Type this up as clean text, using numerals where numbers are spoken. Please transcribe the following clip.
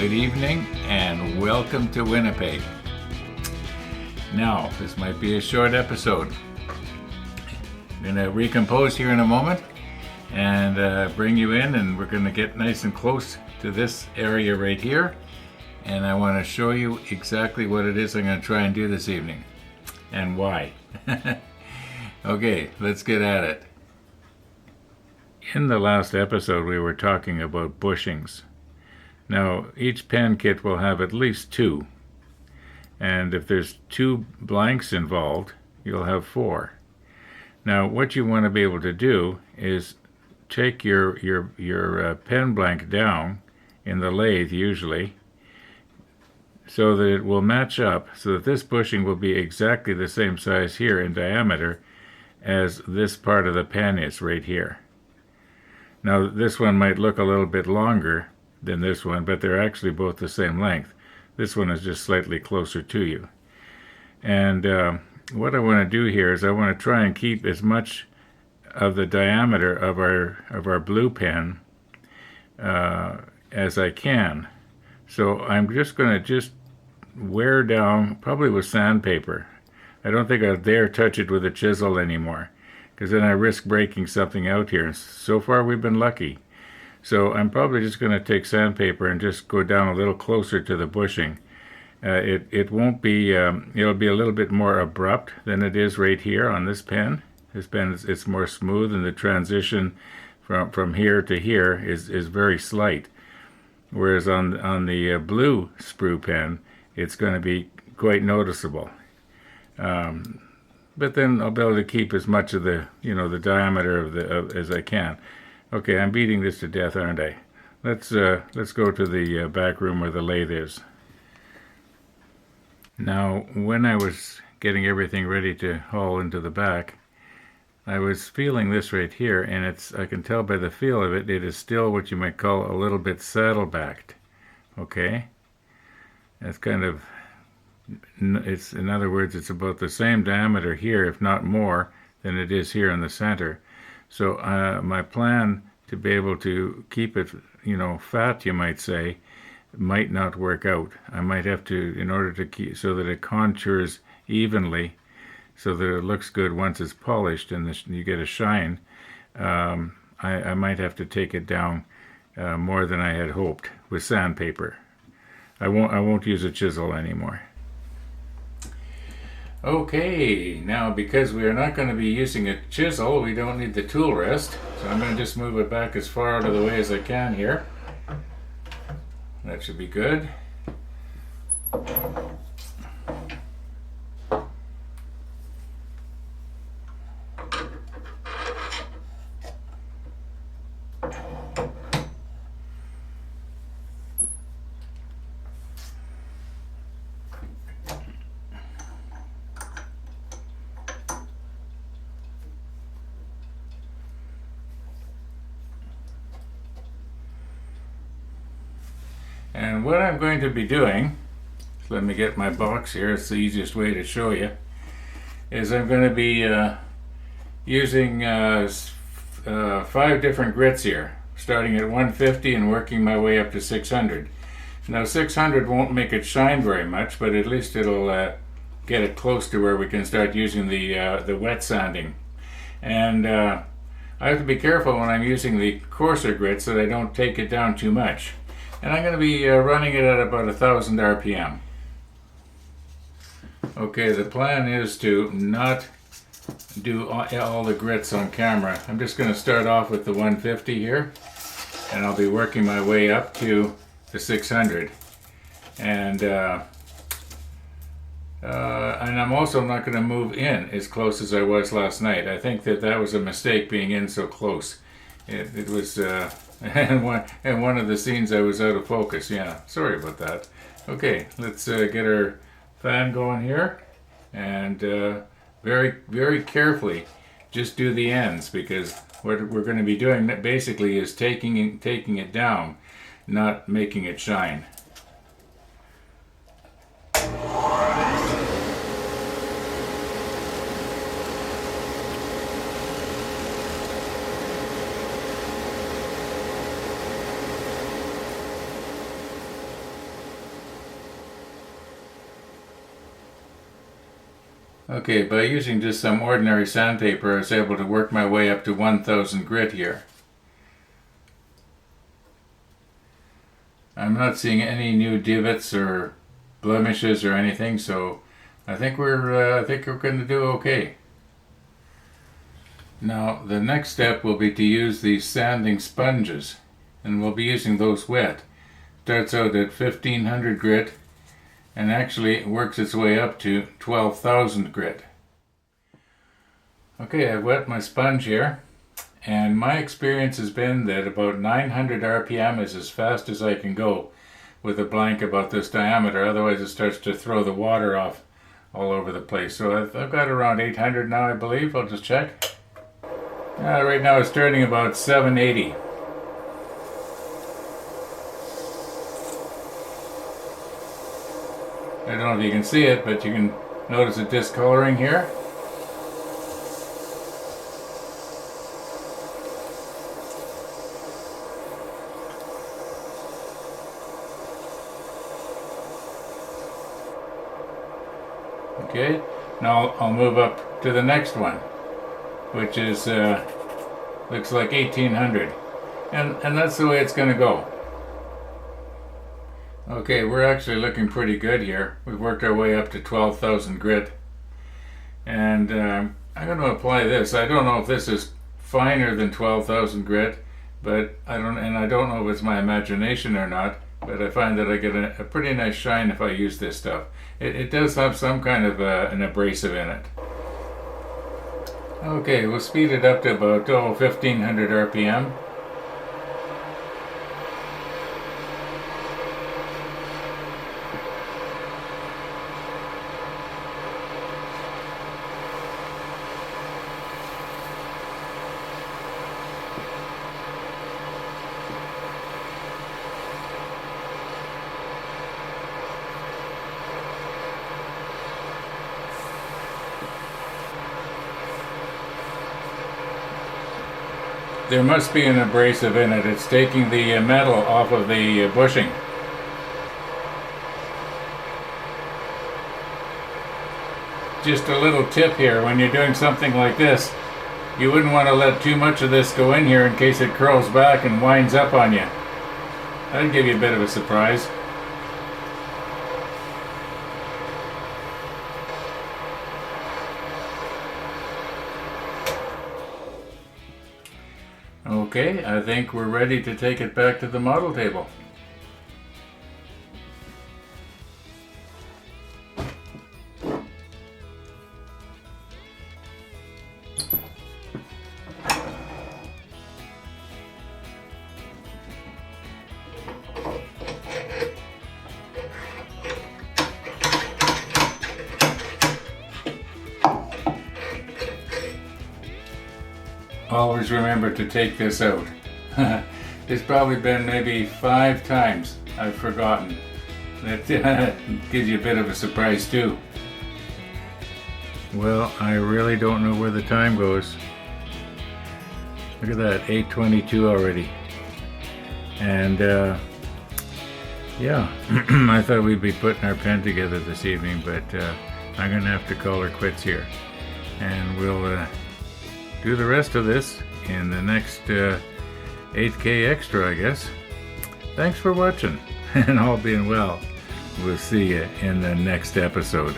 good evening, and welcome to Winnipeg. Now, this might be a short episode. I'm going to recompose here in a moment and bring you in, and we're going to get nice and close to this area right here. And I want to show you exactly what it is I'm going to try and do this evening and why. Okay, let's get at it. In the last episode, we were talking about bushings. Now, each pen kit will have at least two, and if there's two blanks involved, you'll have four. Now, what you want to be able to do is take your pen blank down in the lathe, usually, so that it will match up, so that this bushing will be exactly the same size here in diameter as this part of the pen is right here. Now, this one might look a little bit longer than this one, but they're actually both the same length. This one is just slightly closer to you. And what I want to do here is I want to try and keep as much of the diameter of our blue pen as I can. So I'm just going to wear down, probably with sandpaper. I don't think I'll dare touch it with a chisel anymore, because then I risk breaking something out here. So far we've been lucky. So I'm probably just going to take sandpaper and just go down a little closer to the bushing. It won't be, it'll be a little bit more abrupt than it is right here on this pen. This pen, it's more smooth, and the transition from here to here is very slight. Whereas on the blue Sprue pen, it's going to be quite noticeable. But then I'll be able to keep as much of the, the diameter as I can. Okay, I'm beating this to death, aren't I? Let's go to the back room where the lathe is. Now, when I was getting everything ready to haul into the back, I was feeling this right here, and I can tell by the feel of it, it is still what you might call a little bit saddle-backed. Okay? That's kind of, in other words, it's about the same diameter here, if not more, than it is here in the center. So my plan to be able to keep it, fat, you might say, might not work out. I might have to, in order to keep, so that it contours evenly, so that it looks good once it's polished and you get a shine, I might have to take it down more than I had hoped with sandpaper. I won't use a chisel anymore. Okay, now because we are not going to be using a chisel, we don't need the tool rest. So I'm going to just move it back as far out of the way as I can here. That should be good. And what I'm going to be doing, let me get my box here, it's the easiest way to show you, is I'm going to be using 5 different grits here, starting at 150 and working my way up to 600. Now 600 won't make it shine very much, but at least it'll get it close to where we can start using the wet sanding. And I have to be careful when I'm using the coarser grits that I don't take it down too much. And I'm going to be running it at about 1,000 RPM. Okay, the plan is to not do all the grits on camera. I'm just going to start off with the 150 here, and I'll be working my way up to the 600. And I'm also not going to move in as close as I was last night. I think that was a mistake, being in so close. It was... And one of the scenes I was out of focus. Yeah, sorry about that. Okay, let's get our fan going here, and very, very carefully just do the ends, because what we're going to be doing basically is taking it down, not making it shine. Okay, by using just some ordinary sandpaper, I was able to work my way up to 1000 grit here. I'm not seeing any new divots or blemishes or anything, so I think we're going to do okay. Now the next step will be to use these sanding sponges, and we'll be using those wet. Starts out at 1500 grit and actually works its way up to 12,000 grit. Okay, I've wet my sponge here, and my experience has been that about 900 RPM is as fast as I can go with a blank about this diameter, otherwise it starts to throw the water off all over the place. So I've got around 800 now, I believe. I'll just check. Right now it's turning about 780. I don't know if you can see it, but you can notice the discoloring here. Okay, now I'll move up to the next one, which is looks like 1800, and that's the way it's going to go. Okay, we're actually looking pretty good here. We've worked our way up to 12,000 grit, and I'm going to apply this. I don't know if this is finer than 12,000 grit, but I don't know if it's my imagination or not, but I find that I get a pretty nice shine if I use this stuff. It does have some kind of an abrasive in it. Okay, we'll speed it up to about 1500 RPM. There must be an abrasive in it. It's taking the metal off of the bushing. Just a little tip here, when you're doing something like this, you wouldn't want to let too much of this go in here in case it curls back and winds up on you. That'd give you a bit of a surprise. Okay, I think we're ready to take it back to the model table. Always remember to take this out. It's probably been maybe 5 times I've forgotten. That gives you a bit of a surprise too. Well, I really don't know where the time goes. Look at that, 8:22 already. And yeah, I thought we'd be putting our pen together this evening, but I'm gonna have to call her quits here. And we'll do the rest of this in the next 8K extra, I guess. Thanks for watching, and all being well, we'll see you in the next episode.